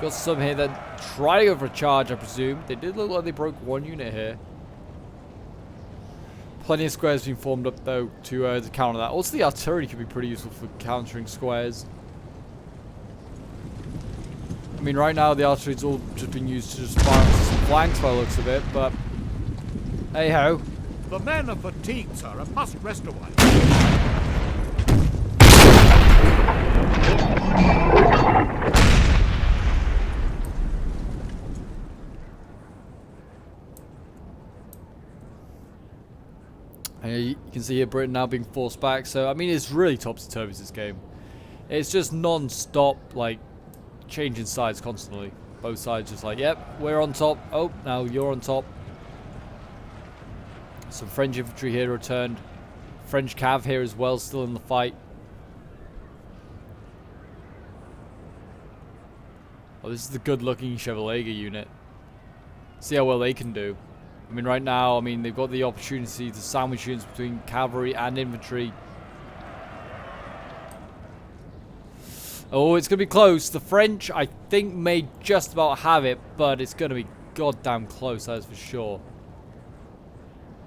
Got some here that try to go for a charge, I presume. They did look like they broke 1 unit here. Plenty of squares being formed up though to counter that. Also, the artillery could be pretty useful for countering squares. I mean, right now the artillery's all just being used to just fire on some flanks by the looks of it, but hey ho. The men are fatigued, sir, and must rest a while. And you can see here Britain now being forced back. So I mean, it's really topsy-turvy this game. It's just non-stop, like, changing sides constantly. Both sides just like, yep, we're on top. Oh, now you're on top. Some French infantry here returned. French cav here as well, still in the fight. Oh, this is the good-looking Chevalier unit. See how well they can do. I mean, right now, I mean, they've got the opportunity to sandwich units between cavalry and infantry. Oh, it's going to be close. The French, I think, may just about have it, but it's going to be goddamn close, that is for sure.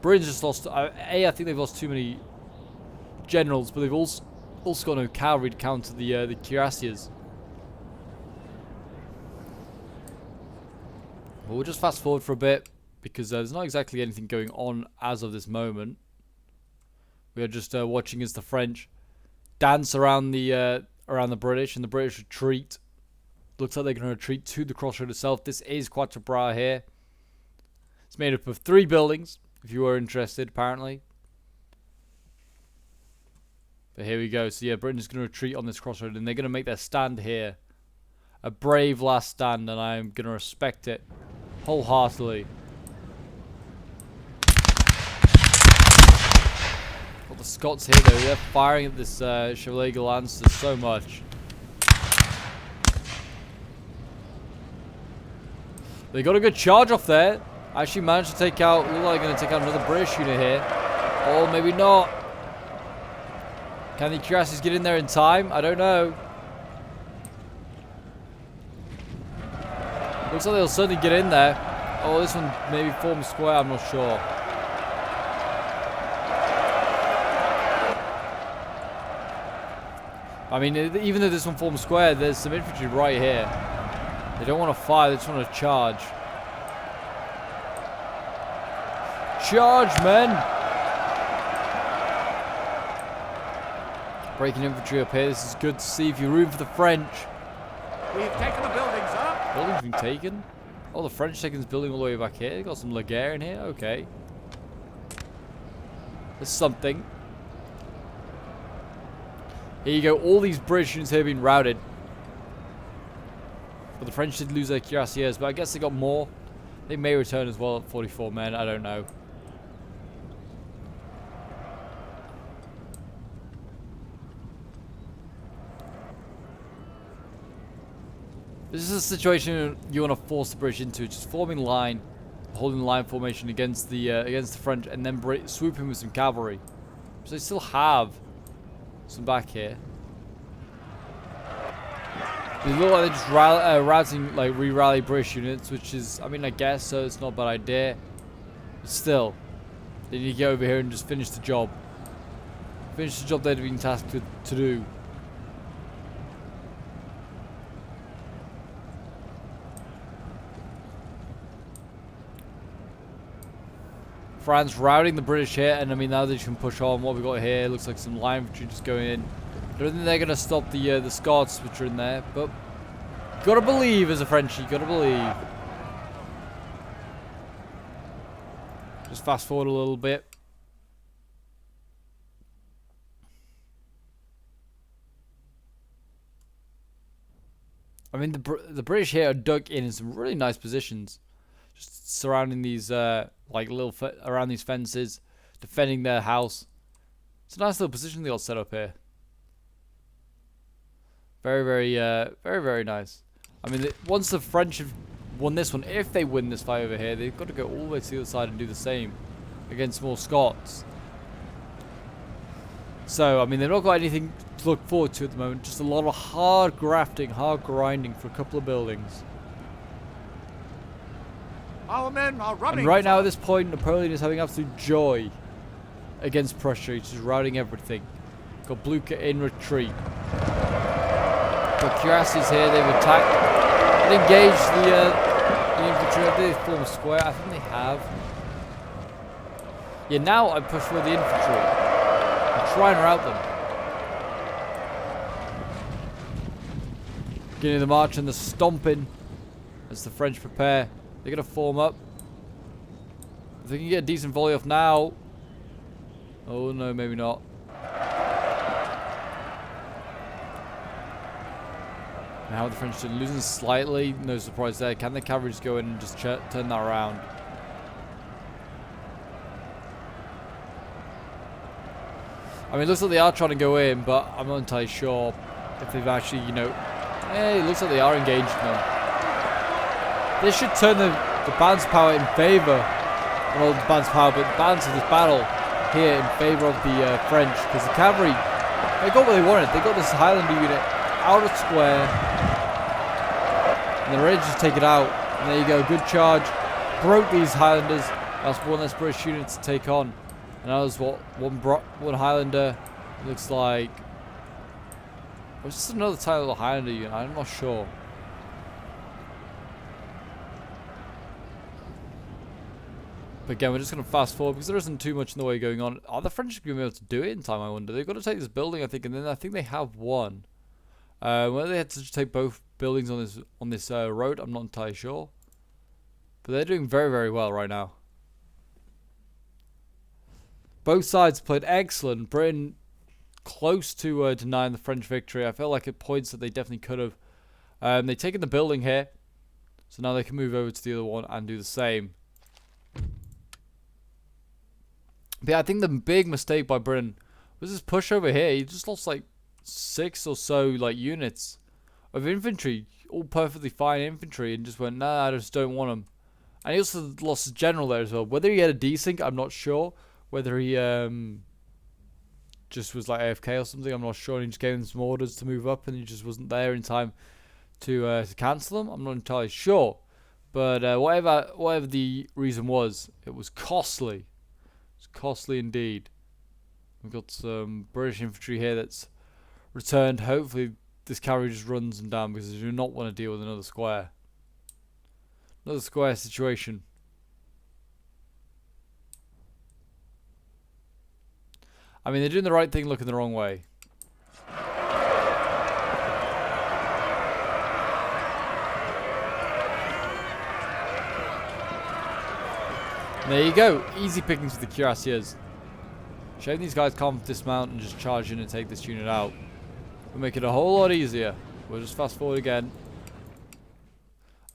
Britain's just lost... I think they've lost too many generals, but they've also got no cavalry to counter the cuirassiers. Well, we'll just fast forward for a bit, because there's not exactly anything going on as of this moment. We are just watching as the French dance around the British, and the British retreat. Looks like they're going to retreat to the crossroad itself. This is Quatre here. It's made up of 3 buildings, if you were interested, apparently. But here we go. So yeah, Britain's going to retreat on this crossroad, and they're going to make their stand here. A brave last stand, and I am going to respect it wholeheartedly. Got the Scots here though, they're firing at this Chevalier Lancer so much. They got a good charge off there. Actually managed to take out, look like they're going to take out another British unit here. Or maybe not. Can the cuirassiers get in there in time? I don't know. Looks like they'll certainly get in there. Oh, this one maybe forms square, I'm not sure. I mean, even though this one forms square, there's some infantry right here. They don't want to fire, they just want to charge. Charge, men! Breaking infantry up here, this is good to see. If you room for the French. We've taken the building, sir. Building's been taken? Oh, the French taking this building all the way back here. They got some Laguerre in here, okay. There's something. Here you go, all these British units here have been routed. But the French did lose their cuirassiers, but I guess they got more. They may return as well at 44 men, I don't know. This is a situation you want to force the British into, just forming line, holding line formation against the French, and then swooping with some cavalry. So they still have some back here. They look like they're just routing, like re-rally British units, which is, I mean, I guess so. It's not a bad idea. But still, they need to get over here and just finish the job. Finish the job they've been tasked to do. France routing the British here, and I mean now they can push on. What we got here looks like some line infantry just going in. I don't think they're gonna stop the Scots which are in there, but gotta believe as a Frenchie, gotta believe. Just fast forward a little bit. I mean the British here are dug in some really nice positions, just surrounding these like little around these fences, defending their house. It's a nice little position they got set up here. Very, very nice. I mean, once the French have won this one, if they win this fight over here, they've got to go all the way to the other side and do the same against more Scots. So, I mean, they've not got anything to look forward to at the moment. Just a lot of hard grafting, hard grinding for a couple of buildings. Our men are running. And right now at this point, Napoleon is having absolute joy. against Prussia. He's just routing everything. Got Blucher in retreat. Got cuirassiers here. They've attacked and engaged the infantry. Have they formed a square? I think they have. Yeah, now I push for the infantry and try and rout them. Beginning of the march and the stomping as the French prepare. They're going to form up. If they can get a decent volley off now. Oh no, maybe not. Now the French are losing slightly. No surprise there. Can the cavalry just go in and just turn that around? I mean, it looks like they are trying to go in, but I'm not entirely sure if they've actually, you know... Hey, it looks like they are engaging them. They should turn the balance of power in favour. Well, the balance of power, but the balance of this battle here in favour of the French. Because the cavalry, they got what they wanted. They got this Highlander unit out of square. And they're ready to just take it out. And there you go, good charge. Broke these Highlanders. That's one less British unit to take on. And that was what, one Highlander, it looks like. Was this another title of Highlander unit? I'm not sure. But again, we're just going to fast forward because there isn't too much in the way going on. Are the French going to be able to do it in time, I wonder? They've got to take this building, I think, and then I think they have one. Whether they had to just take both buildings on this road, I'm not entirely sure. But they're doing very, very well right now. Both sides played excellent. Britain close to denying the French victory. I felt like at points that they definitely could have. They've taken the building here. So now they can move over to the other one and do the same. But yeah, I think the big mistake by Britain was this push over here. He just lost like 6 or so like units of infantry. All perfectly fine infantry. And just went, nah, I just don't want them. And he also lost his general there as well. Whether he had a desync, I'm not sure. Whether he just was like AFK or something, I'm not sure. And he just gave him some orders to move up, and he just wasn't there in time to cancel them. I'm not entirely sure, but whatever the reason was, it was costly. It was costly indeed. We've got some British infantry here that's returned. Hopefully, this cavalry just runs them down because they do not want to deal with another square. Another square situation. I mean, they're doing the right thing, looking the wrong way. There you go. Easy pickings for the cuirassiers. Shame these guys can't dismount and just charge in and take this unit out. We'll make it a whole lot easier. We'll just fast forward again.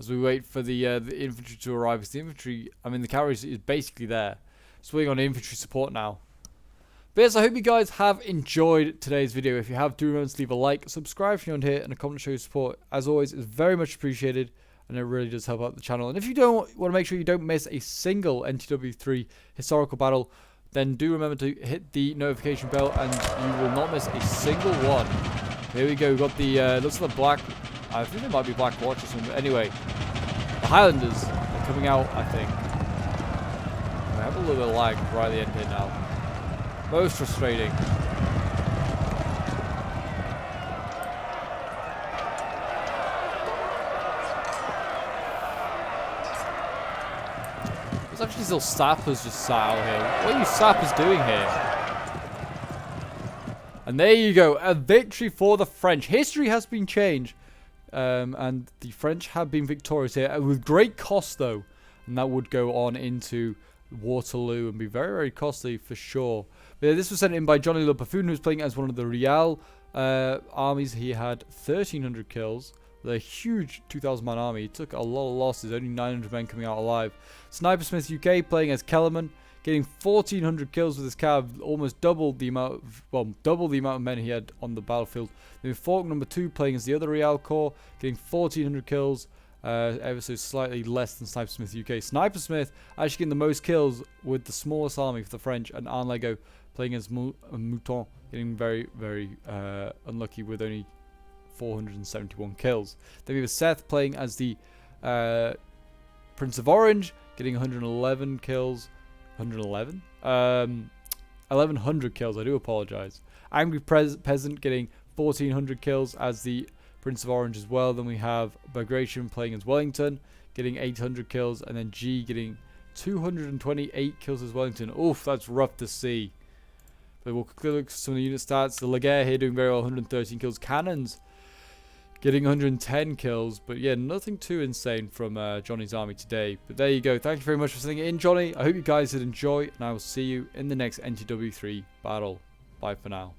As we wait for the infantry to arrive. Because the infantry, I mean, the cavalry is basically there. Just waiting on infantry support now. But yes, I hope you guys have enjoyed today's video. If you have, do remember to leave a like, subscribe if you're on here, and a comment to show your support. As always, it's very much appreciated, and it really does help out the channel. And if you don't want to make sure you don't miss a single NTW3 historical battle, then do remember to hit the notification bell, and you will not miss a single one. Here we go. We've got the looks like the black. I think it might be Black Watch or something. But anyway, the Highlanders are coming out. I think we have a little bit of lag right at the end here now. Most frustrating. There's actually still sappers just sat out here. What are you sappers doing here? And there you go. A victory for the French. History has been changed. And the French have been victorious here. With great cost, though. And that would go on into Waterloo and be very, very costly for sure. But this was sent in by Johnny Le Buffoon, who was playing as one of the Real armies. He had 1,300 kills with a huge 2,000-man army. He took a lot of losses, only 900 men coming out alive. Sniper Smith UK playing as Kellerman, getting 1,400 kills with his cav, almost double the amount of men he had on the battlefield. Then Falk number 2 playing as the other Real Corps, getting 1,400 kills. Ever so slightly less than Sniper Smith UK. Sniper Smith actually getting the most kills with the smallest army for the French, and Arlego playing as Mouton, getting very, very unlucky with only 471 kills. Then we have Seth playing as the Prince of Orange, getting 111 kills. 111? 1100 kills. I do apologize. Angry Peasant getting 1400 kills as the Prince of Orange as well. Then we have Bagration playing as Wellington, getting 800 kills, and then G getting 228 kills as Wellington. Oof, that's rough to see. But we'll quickly look at some of the unit stats. The Laguerre here doing very well, 113 kills. Cannons getting 110 kills. But yeah, nothing too insane from Johnny's army today. But there you go. Thank you very much for sending it in, Johnny. I hope you guys did enjoy, and I will see you in the next NTW3 battle. Bye for now.